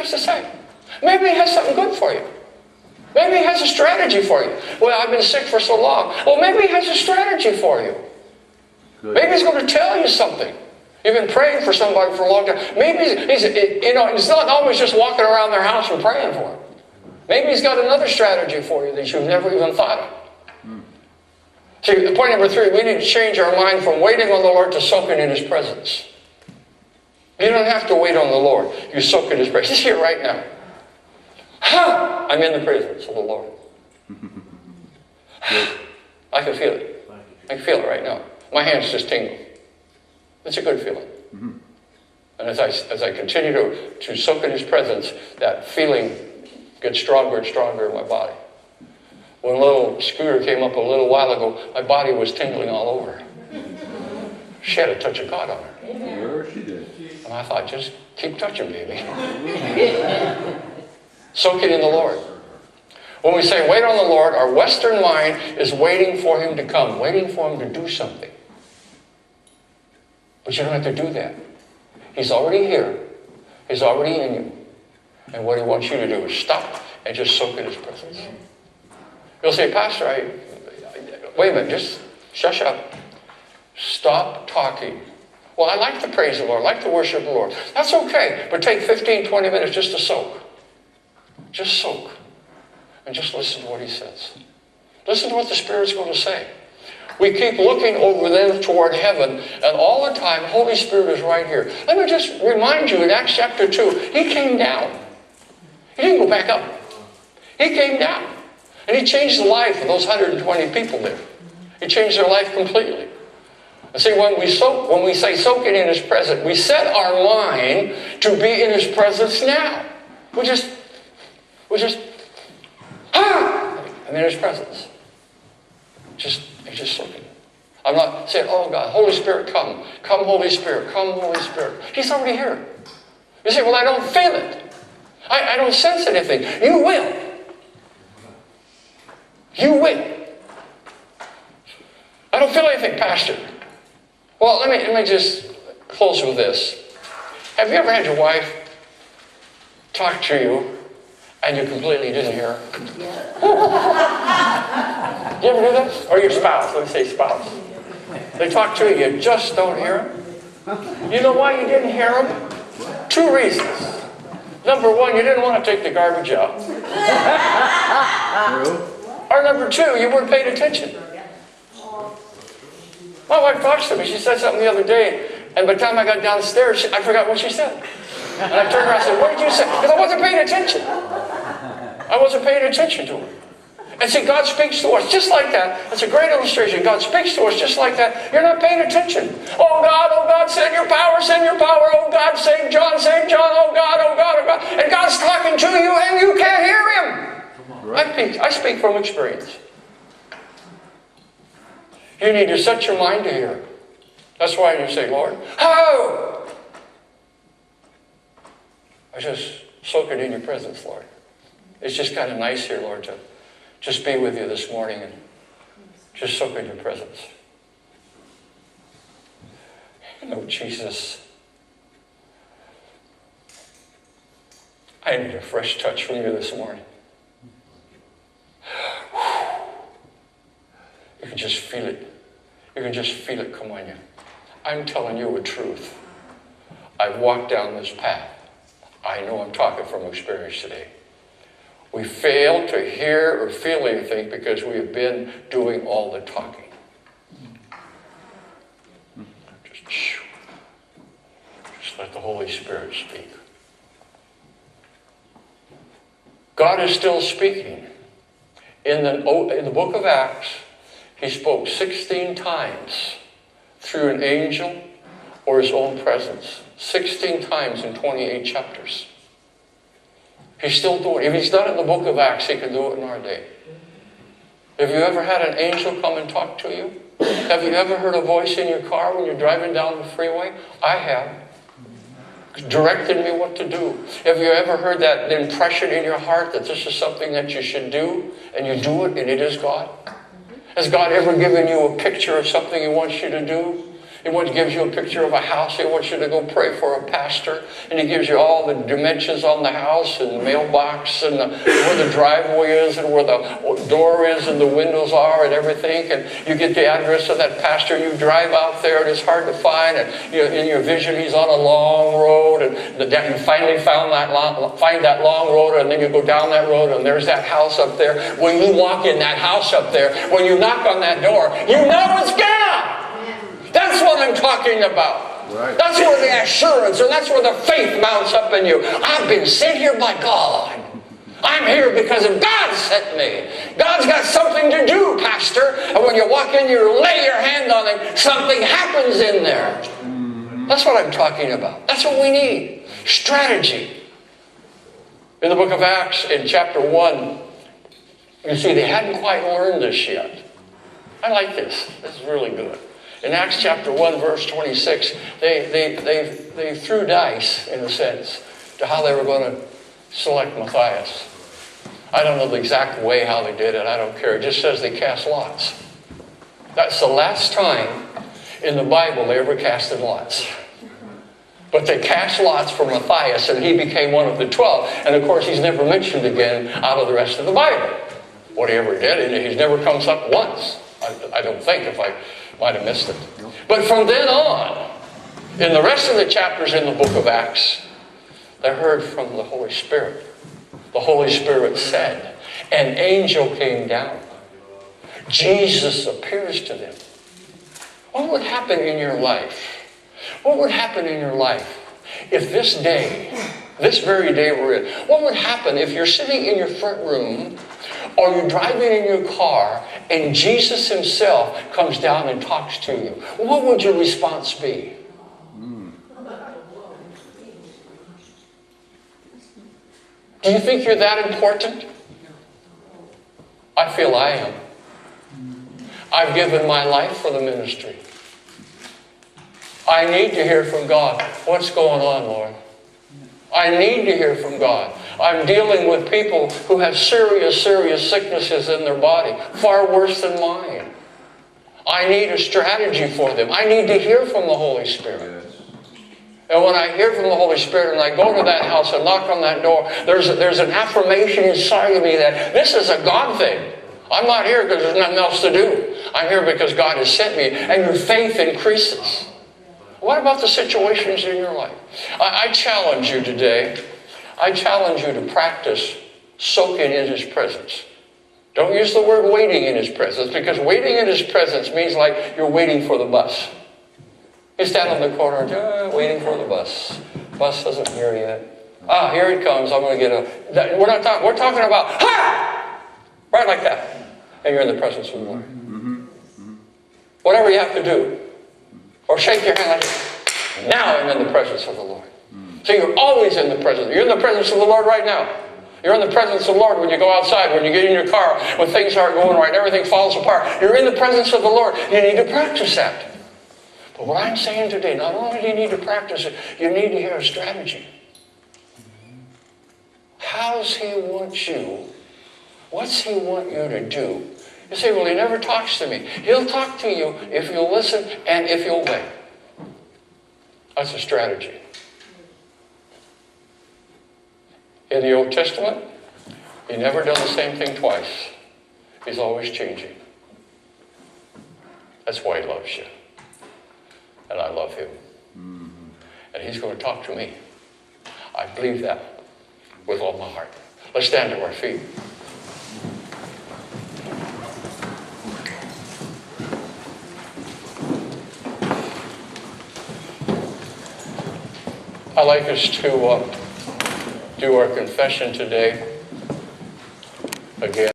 has to say. Maybe he has something good for you. Maybe he has a strategy for you. Well, I've been sick for so long. Well, maybe he has a strategy for you. Good. Maybe he's going to tell you something. You've been praying for somebody for a long time. Maybe he's not always just walking around their house and praying for them. Maybe he's got another strategy for you that you've never even thought of. See, point number 3, we need to change our mind from waiting on the Lord to soaking in His presence. You don't have to wait on the Lord. You soak in His presence. He's here right now. I'm in the presence of the Lord. I can feel it. I can feel it right now. My hands just tingle. It's a good feeling. And as I continue to soak in His presence, that feeling gets stronger and stronger in my body. When a little scooter came up a little while ago, my body was tingling all over. She had a touch of God on her. Sure she did. And I thought, just keep touching, baby. Soak it in the Lord. When we say wait on the Lord, our Western mind is waiting for Him to come, waiting for Him to do something. But you don't have to do that. He's already here. He's already in you. And what He wants you to do is stop and just soak in His presence. You'll say, Pastor, wait a minute, just shush up. Stop talking. Well, I like to praise the Lord. I like to worship the Lord. That's okay. But take 15, 20 minutes just to soak. Just soak. And just listen to what He says. Listen to what the Spirit's going to say. We keep looking over them toward heaven, and all the time, Holy Spirit is right here. Let me just remind you, in Acts chapter 2, He came down. He didn't go back up. He came down. And He changed the life of those 120 people there. He changed their life completely. And see, when we say soaking in His presence, we set our mind to be in His presence now. We just, I'm in His presence. Just soaking. I'm not saying, oh God, Holy Spirit, come. Come, Holy Spirit. Come, Holy Spirit. He's already here. You say, well, I don't feel it. I don't sense anything. You will. You will. I don't feel anything, Pastor. Well, let me just close with this. Have you ever had your wife talk to you and you completely didn't hear her? Yeah. You ever do that? Or your spouse, let me say spouse. They talk to you, you just don't hear them. You know why you didn't hear them? 2 reasons. Number 1, you didn't want to take the garbage out. Or number 2, you weren't paying attention. My wife talks to me. She said something the other day, and by the time I got downstairs, I forgot what she said. And I turned around and said, what did you say? Because I wasn't paying attention. I wasn't paying attention to her. And see, God speaks to us just like that. That's a great illustration. God speaks to us just like that. You're not paying attention. Oh God, send your power, send your power. Oh God, save John, save John. Oh God, oh God, oh God. And God's talking to you and you can't hear Him. I speak from experience. You need to set your mind to hear. That's why you say, Lord, how? I just soak it in your presence, Lord. It's just kind of nice here, Lord, to just be with you this morning and just soak in your presence. You know, Jesus, I need a fresh touch from you this morning. You can just feel it. You can just feel it come on you. I'm telling you a truth. I've walked down this path. I know I'm talking from experience today. We fail to hear or feel anything because we have been doing all the talking. Just let the Holy Spirit speak. God is still speaking. In the book of Acts, He spoke 16 times through an angel or His own presence. 16 times in 28 chapters. He's still doing it. If He's done it in the book of Acts, He can do it in our day. Have you ever had an angel come and talk to you? Have you ever heard a voice in your car when you're driving down the freeway? I have. Directed me what to do. Have you ever heard that impression in your heart that this is something that you should do, and you do it, and it is God? Has God ever given you a picture of something He wants you to do? He gives you a picture of a house. He wants you to go pray for a pastor. And he gives you all the dimensions on the house and the mailbox and where the driveway is and where the door is and the windows are and everything. And you get the address of that pastor. You drive out there and it's hard to find. And in your vision, he's on a long road. And you finally find that long road. And then you go down that road and there's that house up there. When you walk in that house up there, when you knock on that door, you know it's God. That's what I'm talking about. Right. That's where the assurance and that's where the faith mounts up in you. I've been sent here by God. I'm here because of God sent me. God's got something to do, Pastor. And when you walk in, you lay your hand on it, something happens in there. That's what I'm talking about. That's what we need. Strategy. In the book of Acts, in chapter 1, you see they hadn't quite learned this yet. I like this. This is really good. In Acts chapter 1, verse 26, they threw dice, in a sense, to how they were going to select Matthias. I don't know the exact way how they did it. I don't care. It just says they cast lots. That's the last time in the Bible they ever casted lots. But they cast lots for Matthias, and he became one of the 12. And of course, he's never mentioned again out of the rest of the Bible. What he ever did, he's never comes up once. I don't think, if I might have missed it. But from then on, in the rest of the chapters in the book of Acts, they heard from the Holy Spirit. The Holy Spirit said, an angel came down. Jesus appears to them. What would happen in your life? What would happen in your life if this day, this very day we're in, what would happen if you're sitting in your front room or you're driving in your car and Jesus himself comes down and talks to you? What would your response be? Do you think you're that important? I feel I am. I've given my life for the ministry. I need to hear from God. What's going on, Lord? I need to hear from God. I'm dealing with people who have serious sicknesses in their body, far worse than mine. I need a strategy for them. I need to hear from the Holy Spirit. And when I hear from the Holy Spirit and I go to that house and knock on that door, there's an affirmation inside of me that this is a God thing. I'm not here because there's nothing else to do. I'm here because God has sent me, and your faith increases. What about the situations in your life? I challenge you today. I challenge you to practice soaking in His presence. Don't use the word waiting in His presence, because waiting in His presence means like you're waiting for the bus. You stand on the corner and waiting for the bus. Bus isn't here yet. Ah, here it comes. I'm going to get a... We're talking about, ha! Right like that. And you're in the presence of the Lord. Whatever you have to do. Or shake your hand like this. Now I'm in the presence of the Lord. So you're always in the presence. You're in the presence of the Lord right now. You're in the presence of the Lord when you go outside, when you get in your car, when things aren't going right, everything falls apart. You're in the presence of the Lord. You need to practice that. But what I'm saying today, not only do you need to practice it, you need to hear a strategy. How does He want you? What's He want you to do? You say, well, He never talks to me. He'll talk to you if you'll listen and if you'll obey. That's a strategy. In the Old Testament, He never done the same thing twice. He's always changing. That's why He loves you. And I love Him. And He's going to talk to me. I believe that with all my heart. Let's stand to our feet. I'd like us to do our confession today again.